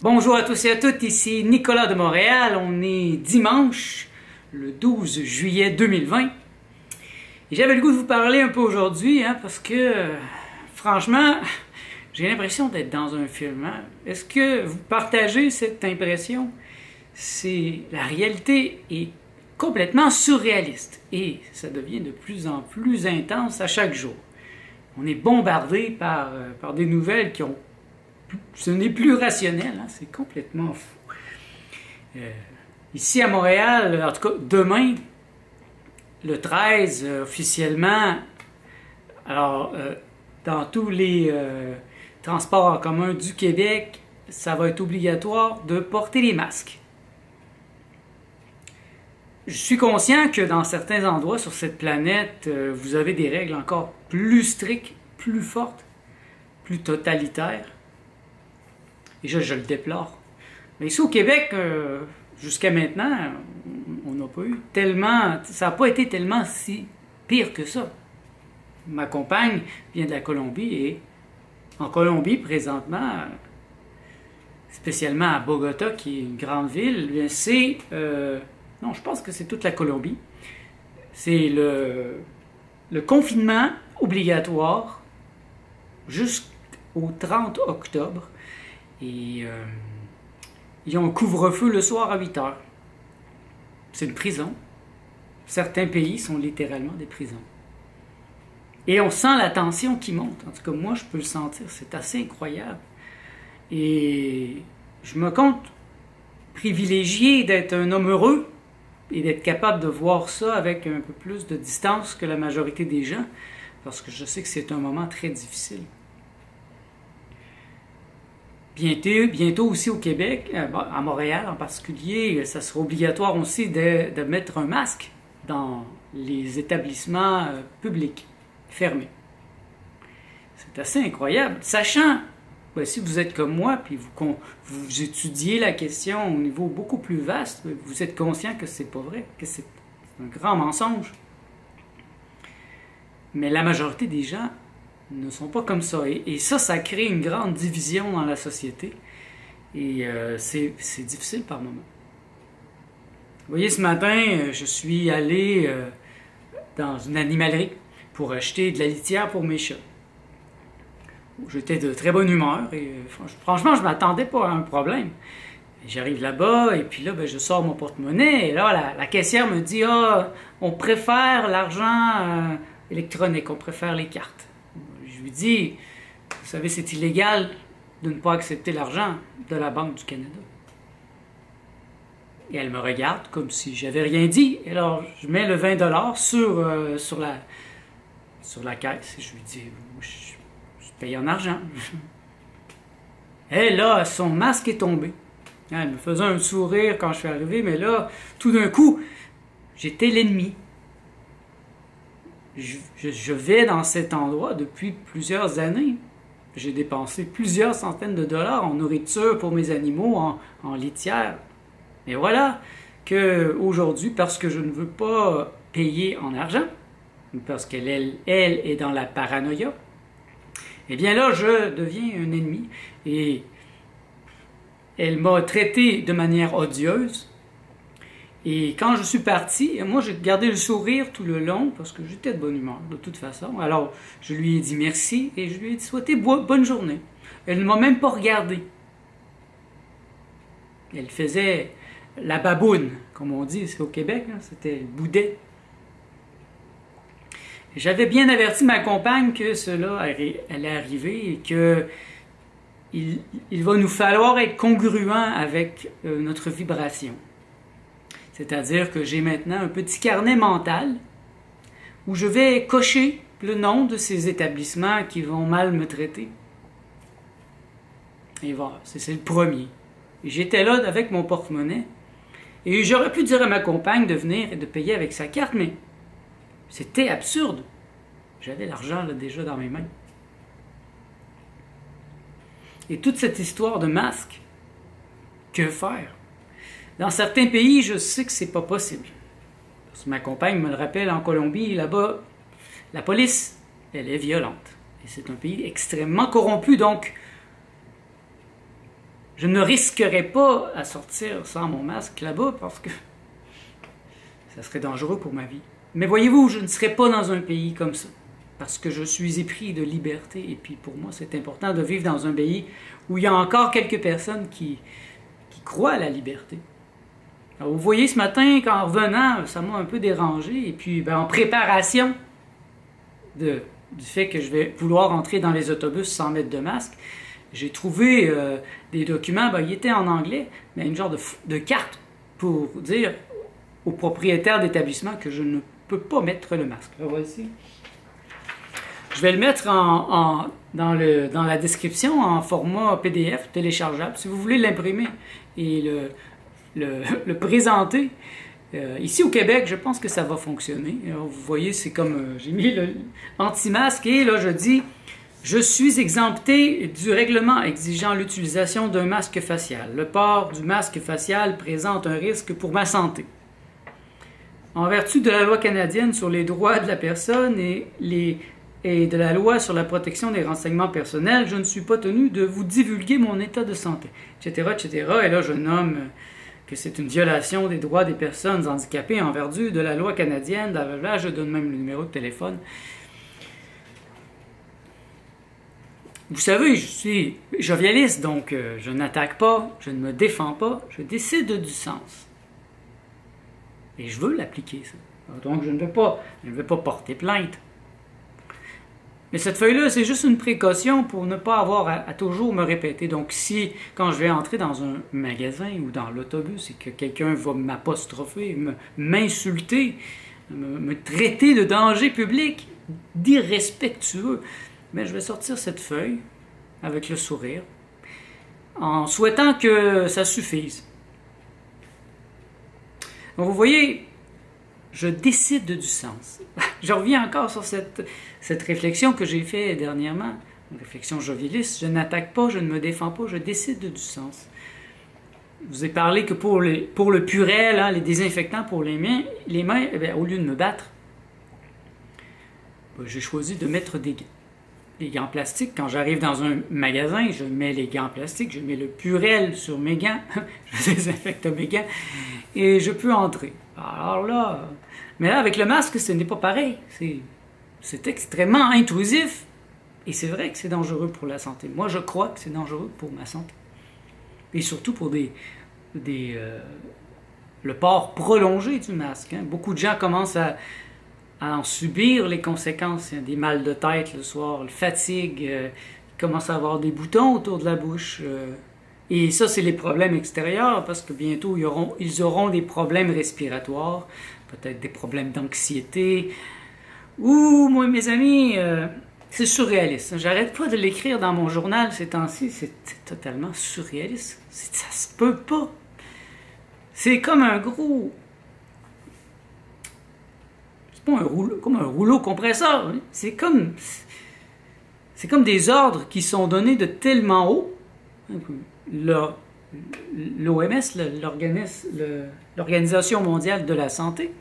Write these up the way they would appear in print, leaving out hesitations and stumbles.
Bonjour à tous et à toutes, ici Nicolas de Montréal. On est dimanche, le 12 juillet 2020. Et j'avais le goût de vous parler un peu aujourd'hui, parce que, franchement, j'ai l'impression d'être dans un film. Est-ce que vous partagez cette impression? La réalité est complètement surréaliste et ça devient de plus en plus intense à chaque jour. On est bombardé par des nouvelles qui ont... Ce n'est plus rationnel, c'est complètement fou. Ici à Montréal, en tout cas demain, le 13, officiellement, alors dans tous les transports en commun du Québec, ça va être obligatoire de porter les masques. Je suis conscient que dans certains endroits sur cette planète, vous avez des règles encore plus strictes, plus fortes, plus totalitaires. Et je le déplore. Mais ici au Québec, jusqu'à maintenant, on n'a pas eu tellement... Ça n'a pas été tellement si pire que ça. Ma compagne vient de la Colombie et en Colombie, présentement, spécialement à Bogota, qui est une grande ville, c'est... non, je pense que c'est toute la Colombie. C'est le confinement obligatoire jusqu'au 30 octobre. Et ils ont un couvre-feu le soir à 8 heures. C'est une prison. Certains pays sont littéralement des prisons. Et on sent la tension qui monte. En tout cas, moi, je peux le sentir. C'est assez incroyable. Et je me compte privilégié d'être un homme heureux et d'être capable de voir ça avec un peu plus de distance que la majorité des gens, parce que je sais que c'est un moment très difficile. Bientôt aussi au Québec, à Montréal en particulier, ça sera obligatoire aussi de mettre un masque dans les établissements publics fermés. C'est assez incroyable, sachant, si vous êtes comme moi, puis vous étudiez la question au niveau beaucoup plus vaste, vous êtes conscient que c'est pas vrai, que c'est un grand mensonge. Mais la majorité des gens ne sont pas comme ça. Et ça crée une grande division dans la société. Et c'est difficile par moments. Vous voyez, ce matin, je suis allé dans une animalerie pour acheter de la litière pour mes chats. J'étais de très bonne humeur et franchement, je ne m'attendais pas à un problème. J'arrive là-bas et puis là, je sors mon porte-monnaie et là, la caissière me dit « Ah, on préfère l'argent électronique, on préfère les cartes. » Je lui dis, vous savez, c'est illégal de ne pas accepter l'argent de la Banque du Canada. Et elle me regarde comme si j'avais rien dit. Et alors, je mets le 20 $ sur la caisse et je lui dis, je paye en argent. Et là, son masque est tombé. Elle me faisait un sourire quand je suis arrivé, mais là, tout d'un coup, j'étais l'ennemi. Je vais dans cet endroit depuis plusieurs années. J'ai dépensé plusieurs centaines de dollars en nourriture pour mes animaux, en litière. Et voilà qu'aujourd'hui, parce que je ne veux pas payer en argent, parce qu'elle est dans la paranoïa, eh bien là, je deviens un ennemi. Et elle m'a traité de manière odieuse. Et quand je suis parti, moi j'ai gardé le sourire tout le long parce que j'étais de bonne humeur de toute façon. Alors je lui ai dit merci et je lui ai souhaité bonne journée. Elle ne m'a même pas regardé. Elle faisait la baboune, comme on dit ici au Québec, c'était le boudet. J'avais bien averti ma compagne que cela allait arriver et que il va nous falloir être congruent avec notre vibration. C'est-à-dire que j'ai maintenant un petit carnet mental où je vais cocher le nom de ces établissements qui vont mal me traiter. Et voilà, c'est le premier. Et j'étais là avec mon porte-monnaie. Et j'aurais pu dire à ma compagne de venir et de payer avec sa carte, mais c'était absurde. J'avais l'argent déjà dans mes mains. Et toute cette histoire de masque, que faire? Dans certains pays, je sais que c'est pas possible. Parce que ma compagne me le rappelle, en Colombie, là-bas, la police, elle est violente. Et c'est un pays extrêmement corrompu, donc je ne risquerais pas à sortir sans mon masque là-bas parce que ça serait dangereux pour ma vie. Mais voyez-vous, je ne serais pas dans un pays comme ça parce que je suis épris de liberté et puis pour moi c'est important de vivre dans un pays où il y a encore quelques personnes qui croient à la liberté. Alors, vous voyez ce matin qu'en revenant, ça m'a un peu dérangé et puis en préparation du fait que je vais vouloir entrer dans les autobus sans mettre de masque, j'ai trouvé des documents, ils étaient en anglais, mais une genre de carte pour dire aux propriétaires d'établissement que je ne peux pas mettre le masque. Là, voici. Je vais le mettre dans la description en format PDF téléchargeable. Si vous voulez l'imprimer et le présenter, ici au Québec, je pense que ça va fonctionner. Alors, vous voyez, c'est comme j'ai mis le anti-masque et là je dis « Je suis exempté du règlement exigeant l'utilisation d'un masque facial. Le port du masque facial présente un risque pour ma santé. En vertu de la loi canadienne sur les droits de la personne et de la loi sur la protection des renseignements personnels, je ne suis pas tenu de vous divulguer mon état de santé, etc., etc. » Et là, je nomme que c'est une violation des droits des personnes handicapées en vertu de la loi canadienne, blablabla. Je donne même le numéro de téléphone. Vous savez, je suis jovialiste, donc je n'attaque pas, je ne me défends pas, je décide du sens. Et je veux l'appliquer, ça. Donc je ne vais pas porter plainte. Mais cette feuille-là, c'est juste une précaution pour ne pas avoir à toujours me répéter. Donc si, quand je vais entrer dans un magasin ou dans l'autobus et que quelqu'un va m'apostropher, m'insulter, me traiter de danger public, d'irrespectueux, mais je vais sortir cette feuille avec le sourire en souhaitant que ça suffise. Donc vous voyez, je décide du sens. Je reviens encore sur cette réflexion que j'ai faite dernièrement, une réflexion jovialiste. Je n'attaque pas, je ne me défends pas, je décide du sens. Je vous ai parlé que pour le Purell, les désinfectants pour les mains, au lieu de me battre, j'ai choisi de mettre des gants. Les gants plastiques. Quand j'arrive dans un magasin, je mets les gants plastiques, je mets le Purell sur mes gants, je désinfecte mes gants et je peux entrer. Alors là, mais là, avec le masque, ce n'est pas pareil. C'est extrêmement intrusif et c'est vrai que c'est dangereux pour la santé. Moi, je crois que c'est dangereux pour ma santé. Et surtout pour le port prolongé du masque. Beaucoup de gens commencent à en subir les conséquences. Il y a des mal de tête le soir, la fatigue, ils commencent à avoir des boutons autour de la bouche. Et ça, c'est les problèmes extérieurs, parce que bientôt, ils auront des problèmes respiratoires, peut-être des problèmes d'anxiété. Ouh, moi, mes amis, c'est surréaliste. J'arrête pas de l'écrire dans mon journal ces temps-ci, c'est totalement surréaliste. Ça se peut pas. C'est comme un gros... comme un rouleau compresseur. Hein. C'est comme des ordres qui sont donnés de tellement haut. L'OMS, l'Organisation mondiale de la santé,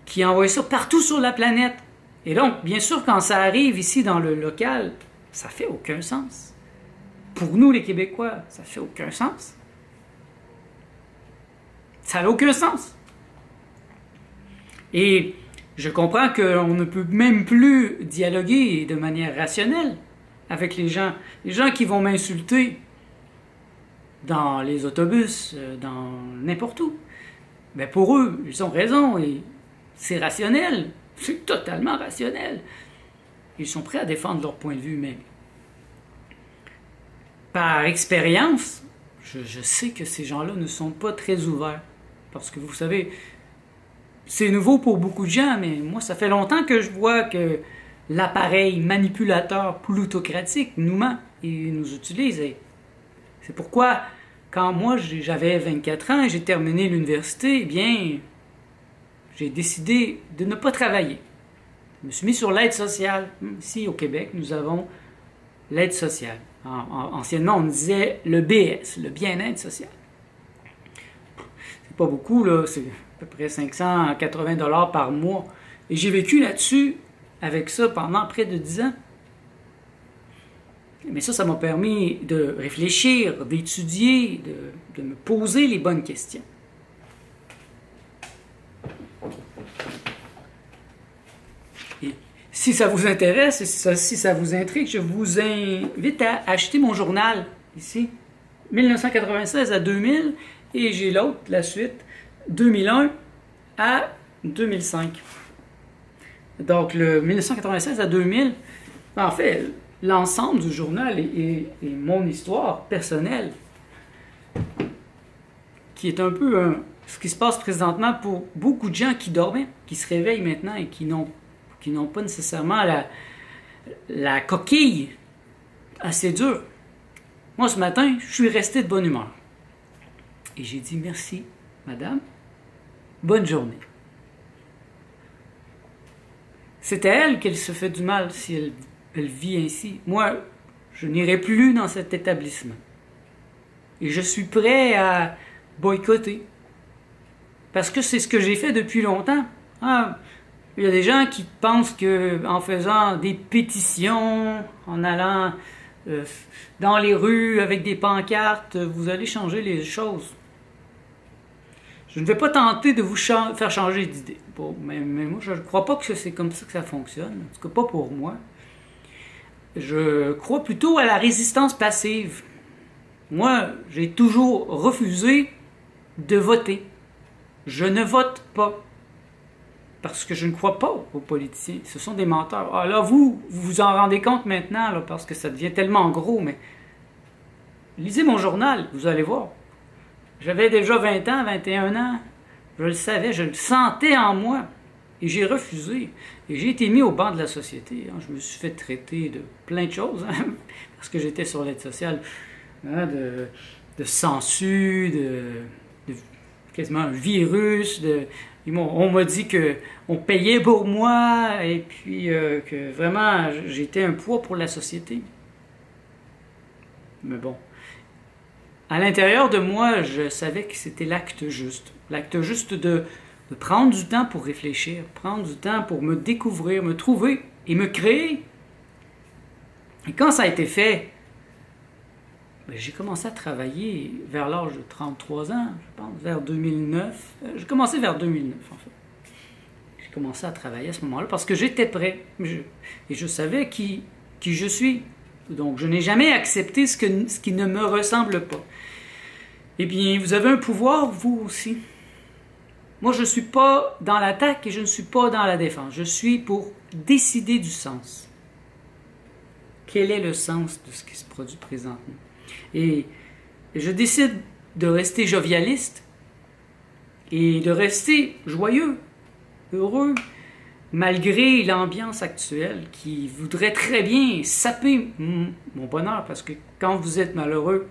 qui envoie ça partout sur la planète. Et donc, bien sûr, quand ça arrive ici dans le local, ça fait aucun sens. Pour nous, les Québécois, ça fait aucun sens. Ça n'a aucun sens. Et je comprends qu'on ne peut même plus dialoguer de manière rationnelle avec les gens. Les gens qui vont m'insulter dans les autobus, dans n'importe où. Mais pour eux, ils ont raison et c'est rationnel. C'est totalement rationnel. Ils sont prêts à défendre leur point de vue, mais par expérience, je sais que ces gens-là ne sont pas très ouverts. Parce que vous savez... C'est nouveau pour beaucoup de gens, mais moi, ça fait longtemps que je vois que l'appareil manipulateur plutocratique nous ment et nous utilise. C'est pourquoi, quand moi, j'avais 24 ans et j'ai terminé l'université, eh bien, j'ai décidé de ne pas travailler. Je me suis mis sur l'aide sociale. Ici, au Québec, nous avons l'aide sociale. Anciennement, on disait le BS, le bien-être social. C'est pas beaucoup, là, c'est... à peu près 580 $ par mois. Et j'ai vécu là-dessus, avec ça, pendant près de 10 ans. Mais ça m'a permis de réfléchir, d'étudier, de me poser les bonnes questions. Et si ça vous intéresse, si ça vous intrigue, je vous invite à acheter mon journal, ici, 1996 à 2000, et j'ai l'autre, la suite, 2001 à 2005. Donc, le 1996 à 2000, en fait, l'ensemble du journal est mon histoire personnelle, qui est un peu ce qui se passe présentement pour beaucoup de gens qui dormaient, qui se réveillent maintenant et qui n'ont pas nécessairement la coquille assez dure. Moi, ce matin, je suis resté de bonne humeur. Et j'ai dit merci, madame, bonne journée. C'est à elle qu'elle se fait du mal si elle vit ainsi. Moi, je n'irai plus dans cet établissement. Et je suis prêt à boycotter. Parce que c'est ce que j'ai fait depuis longtemps. Ah, il y a des gens qui pensent qu'en faisant des pétitions, en allant dans les rues avec des pancartes, vous allez changer les choses. Je ne vais pas tenter de vous faire changer d'idée. Bon, mais moi, je ne crois pas que c'est comme ça que ça fonctionne. En tout cas, pas pour moi. Je crois plutôt à la résistance passive. Moi, j'ai toujours refusé de voter. Je ne vote pas. Parce que je ne crois pas aux politiciens. Ce sont des menteurs. Ah là, vous vous en rendez compte maintenant, là, parce que ça devient tellement gros, mais lisez mon journal, vous allez voir. J'avais déjà 20 ans, 21 ans. Je le savais, je le sentais en moi. Et j'ai refusé. Et j'ai été mis au banc de la société. Je me suis fait traiter de plein de choses, parce que j'étais sur l'aide sociale, de sensu, de quasiment un virus. On m'a dit qu'on payait pour moi, et puis que vraiment, j'étais un poids pour la société. Mais bon. À l'intérieur de moi, je savais que c'était l'acte juste. L'acte juste de prendre du temps pour réfléchir, prendre du temps pour me découvrir, me trouver et me créer. Et quand ça a été fait, j'ai commencé à travailler vers l'âge de 33 ans, je pense, vers 2009. J'ai commencé vers 2009, en fait. J'ai commencé à travailler à ce moment-là parce que j'étais prêt. Et je savais qui je suis. Donc, je n'ai jamais accepté ce qui ne me ressemble pas. Eh bien, vous avez un pouvoir, vous aussi. Moi, je ne suis pas dans l'attaque et je ne suis pas dans la défense. Je suis pour décider du sens. Quel est le sens de ce qui se produit présentement? Et je décide de rester jovialiste et de rester joyeux, heureux, malgré l'ambiance actuelle qui voudrait très bien saper mon bonheur, parce que quand vous êtes malheureux,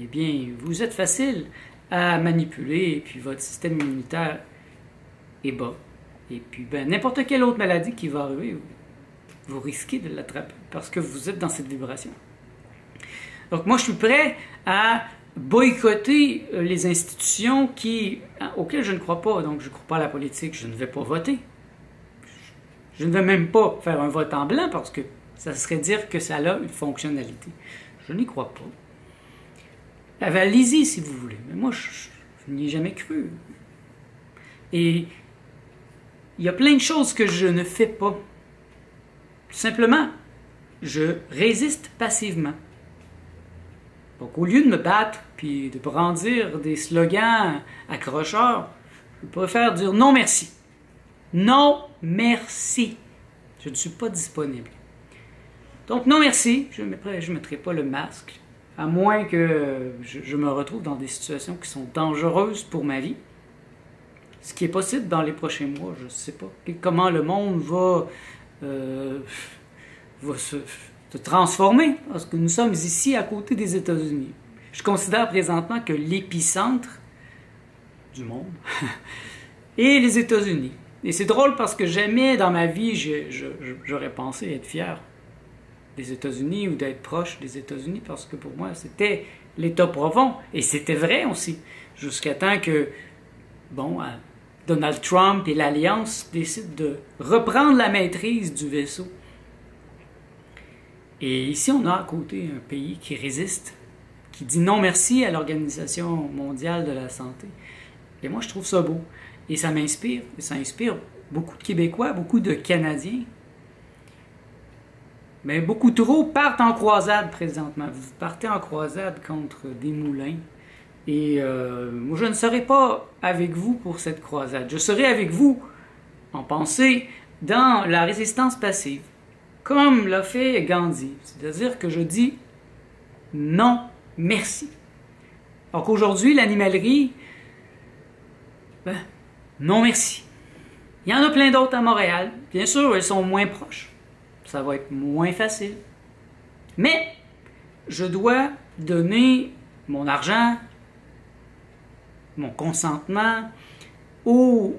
eh bien, vous êtes facile à manipuler, et puis votre système immunitaire est bas. Et puis, n'importe quelle autre maladie qui va arriver, vous risquez de l'attraper, parce que vous êtes dans cette vibration. Donc, moi, je suis prêt à boycotter les institutions auxquelles je ne crois pas. Donc, je ne crois pas à la politique, je ne vais pas voter. Je ne vais même pas faire un vote en blanc parce que ça serait dire que ça a une fonctionnalité. Je n'y crois pas. Allez-y si vous voulez, mais moi, je n'y ai jamais cru. Et il y a plein de choses que je ne fais pas. Simplement, je résiste passivement. Donc, au lieu de me battre puis de brandir des slogans accrocheurs, je préfère dire non merci. Non merci. Je ne suis pas disponible. Donc, non merci. Je ne mettrai pas le masque, à moins que je me retrouve dans des situations qui sont dangereuses pour ma vie. Ce qui est possible dans les prochains mois, je ne sais pas. Et comment le monde va se transformer, parce que nous sommes ici à côté des États-Unis. Je considère présentement que l'épicentre du monde est les États-Unis. Et c'est drôle parce que jamais dans ma vie j'aurais pensé être fier des États-Unis ou d'être proche des États-Unis, parce que pour moi c'était l'État profond, et c'était vrai aussi, jusqu'à temps que Donald Trump et l'Alliance décident de reprendre la maîtrise du vaisseau. Et ici, on a à côté un pays qui résiste, qui dit non merci à l'Organisation mondiale de la santé. Et moi, je trouve ça beau. Et ça m'inspire. Et ça inspire beaucoup de Québécois, beaucoup de Canadiens. Mais beaucoup trop partent en croisade présentement. Vous partez en croisade contre des moulins. Et moi, je ne serai pas avec vous pour cette croisade. Je serai avec vous en pensée dans la résistance passive, comme l'a fait Gandhi. C'est-à-dire que je dis non, merci. Donc aujourd'hui, l'animalerie, non merci. Il y en a plein d'autres à Montréal. Bien sûr, elles sont moins proches. Ça va être moins facile. Mais je dois donner mon argent, mon consentement aux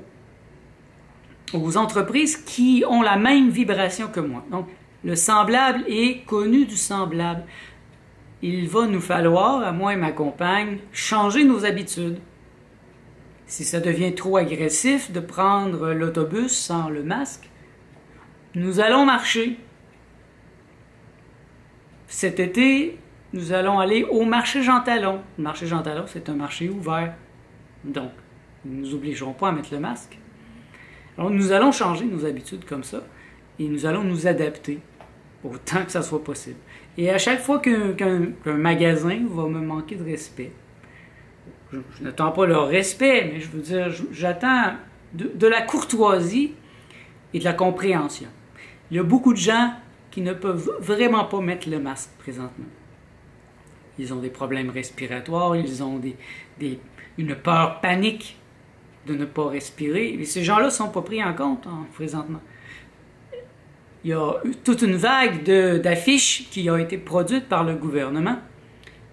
entreprises qui ont la même vibration que moi. Donc, le semblable est connu du semblable. Il va nous falloir, à moi et ma compagne, changer nos habitudes. Si ça devient trop agressif de prendre l'autobus sans le masque, nous allons marcher. Cet été, nous allons aller au marché Jean Talon. Le marché Jean Talon, c'est un marché ouvert. Donc, nous ne nous obligerons pas à mettre le masque. Alors, nous allons changer nos habitudes comme ça et nous allons nous adapter autant que ça soit possible. Et à chaque fois qu'un magasin va me manquer de respect, je n'attends pas leur respect, mais je veux dire, j'attends de la courtoisie et de la compréhension. Il y a beaucoup de gens qui ne peuvent vraiment pas mettre le masque présentement. Ils ont des problèmes respiratoires, ils ont une peur panique de ne pas respirer. Et ces gens-là ne sont pas pris en compte présentement. Il y a toute une vague d'affiches qui a été produite par le gouvernement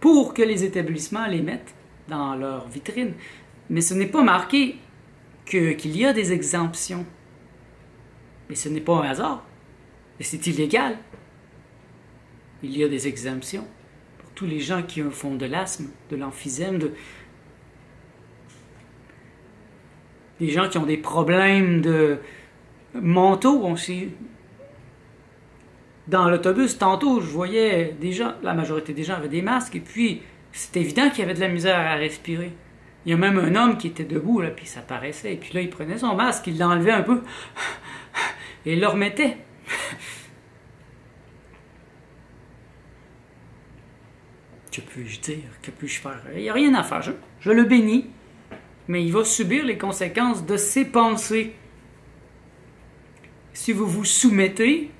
pour que les établissements les mettent dans leur vitrine. Mais ce n'est pas marqué qu'il y a des exemptions. Mais ce n'est pas un hasard. Et c'est illégal. Il y a des exemptions pour tous les gens qui font de l'asthme, de l'emphysème, des gens qui ont des problèmes de mentaux aussi. Dans l'autobus, tantôt, je voyais des gens, la majorité des gens avaient des masques, et puis c'est évident qu'il y avait de la misère à respirer. Il y a même un homme qui était debout, là, puis ça paraissait, et puis là, il prenait son masque, il l'enlevait un peu, et il le remettait. Que puis-je dire? Que puis-je faire? Il n'y a rien à faire. Je le bénis, mais il va subir les conséquences de ses pensées. Si vous vous soumettez,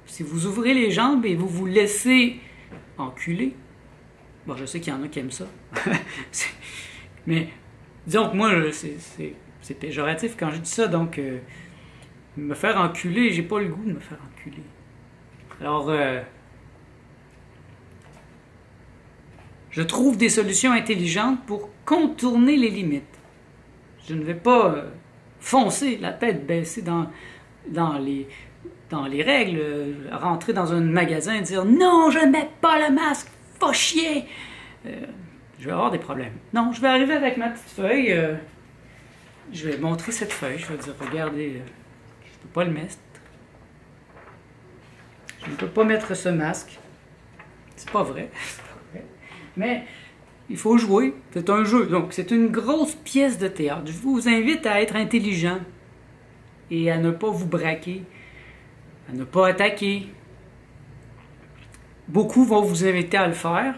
si vous ouvrez les jambes et vous vous laissez enculer, bon, je sais qu'il y en a qui aiment ça, mais disons que moi, c'est péjoratif quand je dis ça, donc me faire enculer, j'ai pas le goût de me faire enculer. Alors, je trouve des solutions intelligentes pour contourner les limites. Je ne vais pas foncer la tête baissée dans les règles, rentrer dans un magasin et dire « Non, je ne mets pas le masque, faut chier! » Je vais avoir des problèmes. Non, je vais arriver avec ma petite feuille, je vais montrer cette feuille, je vais dire « Regardez, je ne peux pas le mettre. Je ne peux pas mettre ce masque. » C'est pas vrai. Mais il faut jouer, c'est un jeu, donc c'est une grosse pièce de théâtre. Je vous invite à être intelligent et à ne pas vous braquer, à ne pas attaquer. Beaucoup vont vous inviter à le faire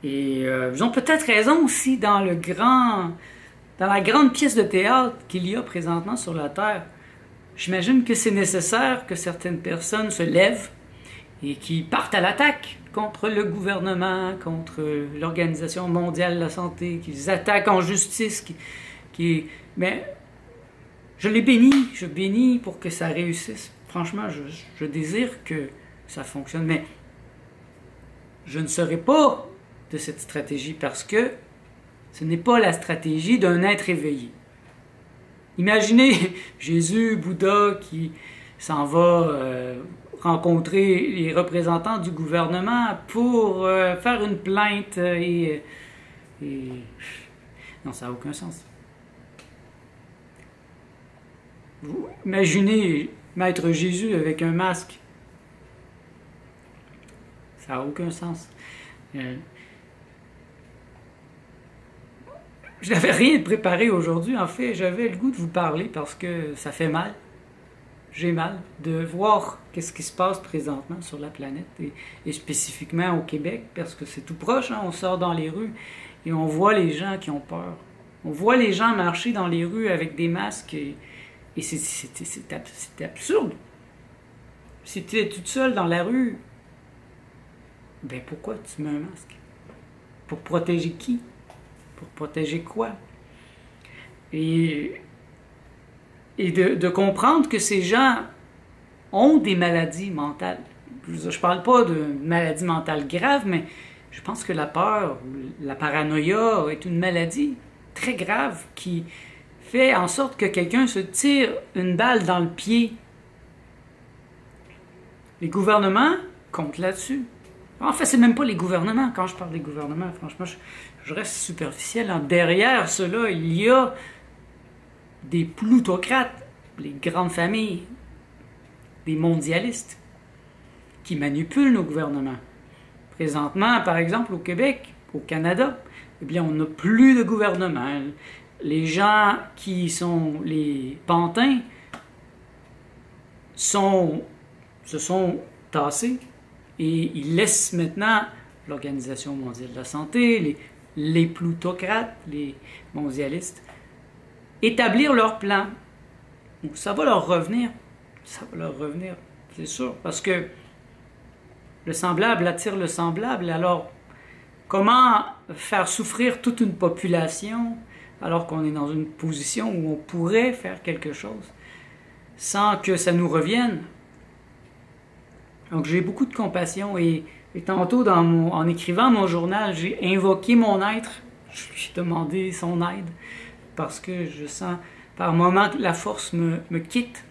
et ils ont peut-être raison aussi dans la grande pièce de théâtre qu'il y a présentement sur la Terre. J'imagine que c'est nécessaire que certaines personnes se lèvent et qui partent à l'attaque contre le gouvernement, contre l'Organisation mondiale de la santé, qu'ils attaquent en justice. Mais je les bénis, je bénis pour que ça réussisse. Franchement, je désire que ça fonctionne, mais je ne serai pas de cette stratégie parce que ce n'est pas la stratégie d'un être éveillé. Imaginez Jésus, Bouddha qui s'en va rencontrer les représentants du gouvernement pour faire une plainte et... Non, ça n'a aucun sens. Vous imaginez Maître Jésus avec un masque Ça n'a aucun sens. Je n'avais rien de préparé aujourd'hui. En fait, j'avais le goût de vous parler parce que ça fait mal. J'ai mal de voir qu'est-ce qui se passe présentement sur la planète et spécifiquement au Québec parce que c'est tout proche. Hein? On sort dans les rues et on voit les gens qui ont peur. On voit les gens marcher dans les rues avec des masques et c'est absurde. Si tu es toute seule dans la rue, ben pourquoi tu mets un masque? Pour protéger qui? Pour protéger quoi? Et de comprendre que ces gens ont des maladies mentales. Je ne parle pas de maladies mentales graves, mais je pense que la peur, la paranoïa est une maladie très grave qui fait en sorte que quelqu'un se tire une balle dans le pied. Les gouvernements comptent là-dessus. En fait, c'est même pas les gouvernements. Quand je parle des gouvernements, franchement, je reste superficiel. Derrière cela, il y a des plutocrates, les grandes familles, des mondialistes qui manipulent nos gouvernements. Présentement, par exemple, au Québec, au Canada, eh bien, on n'a plus de gouvernement. Les gens qui sont les pantins se sont tassés et ils laissent maintenant l'Organisation mondiale de la santé, les plutocrates, les mondialistes, établir leur plan. Donc, ça va leur revenir. Ça va leur revenir, c'est sûr. Parce que le semblable attire le semblable. Alors, comment faire souffrir toute une population alors qu'on est dans une position où on pourrait faire quelque chose sans que ça nous revienne? Donc, j'ai beaucoup de compassion et tantôt, en écrivant mon journal, j'ai invoqué mon être. Je lui ai demandé son aide parce que je sens par moments que la force me quitte.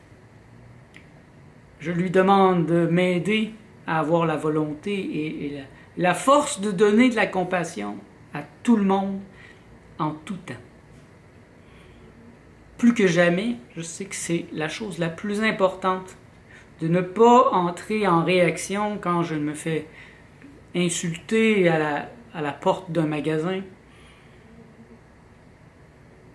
Je lui demande de m'aider à avoir la volonté et la force de donner de la compassion à tout le monde en tout temps. Plus que jamais, je sais que c'est la chose la plus importante de ne pas entrer en réaction quand je me fais insulter à la porte d'un magasin,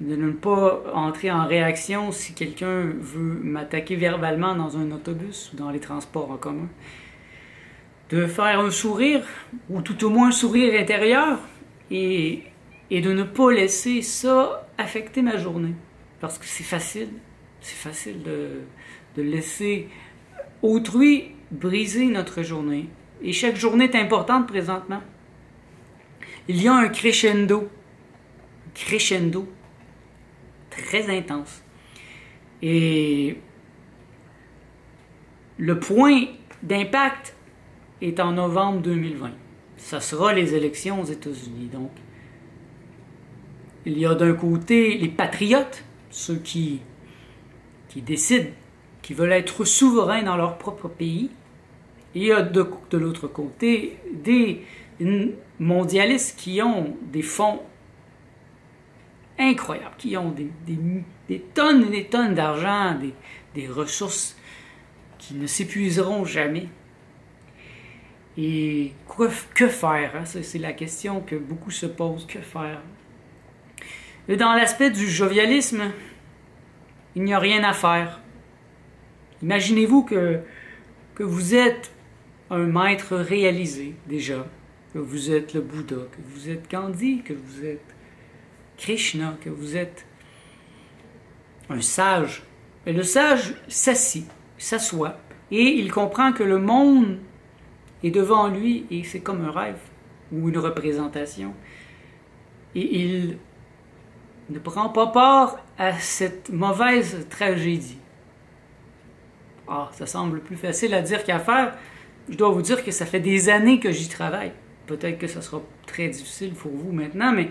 de ne pas entrer en réaction si quelqu'un veut m'attaquer verbalement dans un autobus ou dans les transports en commun, de faire un sourire, ou tout au moins un sourire intérieur, et de ne pas laisser ça affecter ma journée. Parce que c'est facile de laisser autrui briser notre journée. Et chaque journée est importante présentement. Il y a un crescendo très intense. Et le point d'impact est en novembre 2020. Ça sera les élections aux États-Unis. Donc, il y a d'un côté les patriotes, ceux qui décident, qui veulent être souverains dans leur propre pays. Et il y a de l'autre côté des mondialistes qui ont des fonds incroyables, qui ont des tonnes et des tonnes d'argent, des ressources qui ne s'épuiseront jamais. Et que faire? Hein? C'est la question que beaucoup se posent. Que faire? Et dans l'aspect du jovialisme, il n'y a rien à faire. Imaginez-vous que vous êtes un maître réalisé déjà, que vous êtes le Bouddha, que vous êtes Gandhi, que vous êtes Krishna, que vous êtes un sage. Et le sage s'assoit, et il comprend que le monde est devant lui, et c'est comme un rêve, ou une représentation. Et il ne prend pas part à cette mauvaise tragédie. Ah, ça semble plus facile à dire qu'à faire. Je dois vous dire que ça fait des années que j'y travaille. Peut-être que ça sera très difficile pour vous maintenant, mais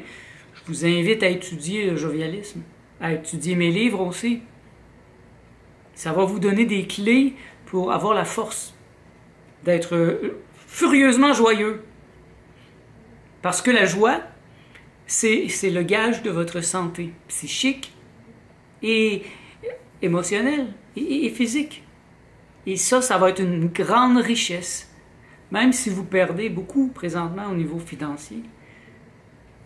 je vous invite à étudier le jovialisme, à étudier mes livres aussi. Ça va vous donner des clés pour avoir la force d'être furieusement joyeux. Parce que la joie, c'est le gage de votre santé psychique et émotionnelle et physique. Et ça va être une grande richesse Même si vous perdez beaucoup présentement au niveau financier,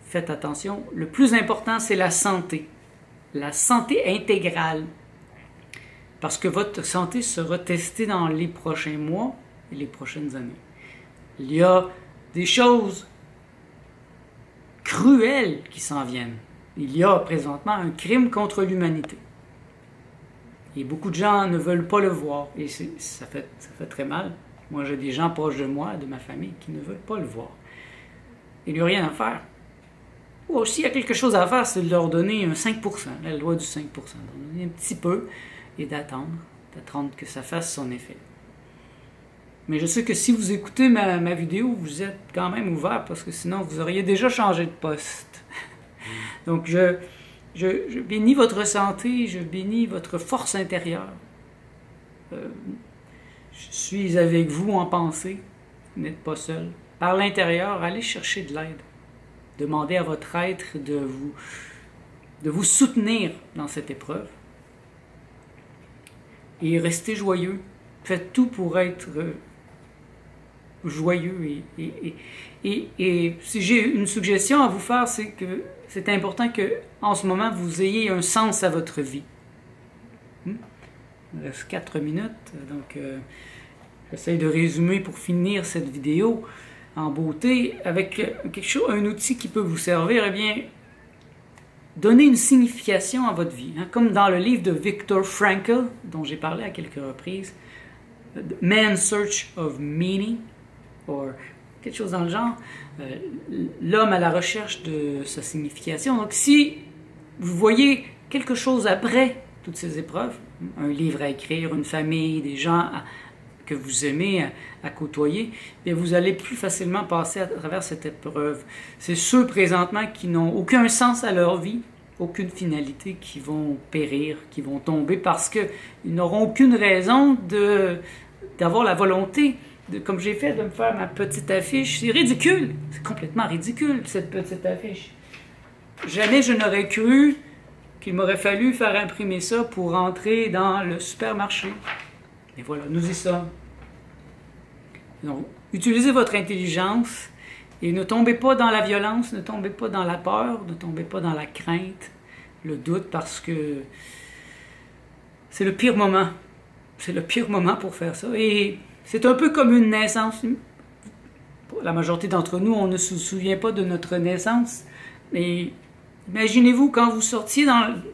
faites attention. Le plus important, c'est la santé. La santé intégrale. Parce que votre santé sera testée dans les prochains mois et les prochaines années. Il y a des choses cruelles qui s'en viennent. Il y a présentement un crime contre l'humanité. Et beaucoup de gens ne veulent pas le voir. Et ça fait très mal. Moi, j'ai des gens proches de moi, de ma famille, qui ne veulent pas le voir. Il n'y a rien à faire. Ou aussi, il y a quelque chose à faire, c'est de leur donner un 5%, la loi du 5%. D'en donner un petit peu et d'attendre que ça fasse son effet. Mais je sais que si vous écoutez ma vidéo, vous êtes quand même ouvert, parce que sinon, vous auriez déjà changé de poste. Donc, je bénis votre santé, je bénis votre force intérieure. Je suis avec vous en pensée, vous n'êtes pas seul. Par l'intérieur, allez chercher de l'aide. Demandez à votre être de vous soutenir dans cette épreuve. Et restez joyeux. Faites tout pour être joyeux. Et si j'ai une suggestion à vous faire, c'est que c'est important qu'en ce moment, vous ayez un sens à votre vie. Il me reste 4 minutes, donc j'essaie de résumer pour finir cette vidéo en beauté avec un outil qui peut vous servir. Eh bien, donnez une signification à votre vie. Comme dans le livre de Viktor Frankl, dont j'ai parlé à quelques reprises, Man's Search of Meaning, ou quelque chose dans le genre, l'homme à la recherche de sa signification. Donc si vous voyez quelque chose après toutes ces épreuves, un livre à écrire, une famille, des gens que vous aimez à côtoyer, bien vous allez plus facilement passer à travers cette épreuve. C'est ceux présentement qui n'ont aucun sens à leur vie, aucune finalité, qui vont périr, qui vont tomber parce qu'ils n'auront aucune raison d'avoir la volonté, comme j'ai fait, de me faire ma petite affiche. C'est ridicule, c'est complètement ridicule cette petite affiche. Jamais je n'aurais cru qu'il m'aurait fallu faire imprimer ça pour entrer dans le supermarché. Et voilà, nous y sommes. Donc, utilisez votre intelligence et ne tombez pas dans la violence, ne tombez pas dans la peur, ne tombez pas dans la crainte, le doute, parce que c'est le pire moment. C'est le pire moment pour faire ça. Et c'est un peu comme une naissance. Pour la majorité d'entre nous, on ne se souvient pas de notre naissance. Mais imaginez-vous quand vous sortiez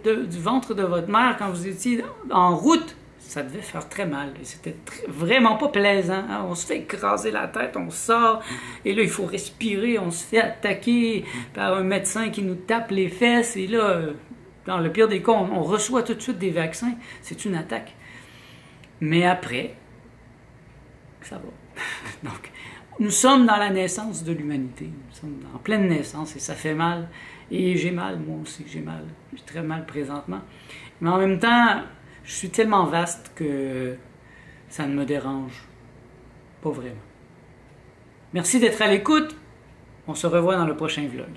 du ventre de votre mère, quand vous étiez en route, ça devait faire très mal. Et c'était vraiment pas plaisant. Hein? On se fait écraser la tête, on sort, et là, il faut respirer. On se fait attaquer par un médecin qui nous tape les fesses. Et là, dans le pire des cas, on reçoit tout de suite des vaccins. C'est une attaque. Mais après, ça va. Donc, nous sommes dans la naissance de l'humanité. Nous sommes en pleine naissance et ça fait mal. Et j'ai mal, moi aussi, j'ai mal. J'ai très mal présentement. Mais en même temps, je suis tellement vaste que ça ne me dérange pas vraiment. Merci d'être à l'écoute. On se revoit dans le prochain vlog.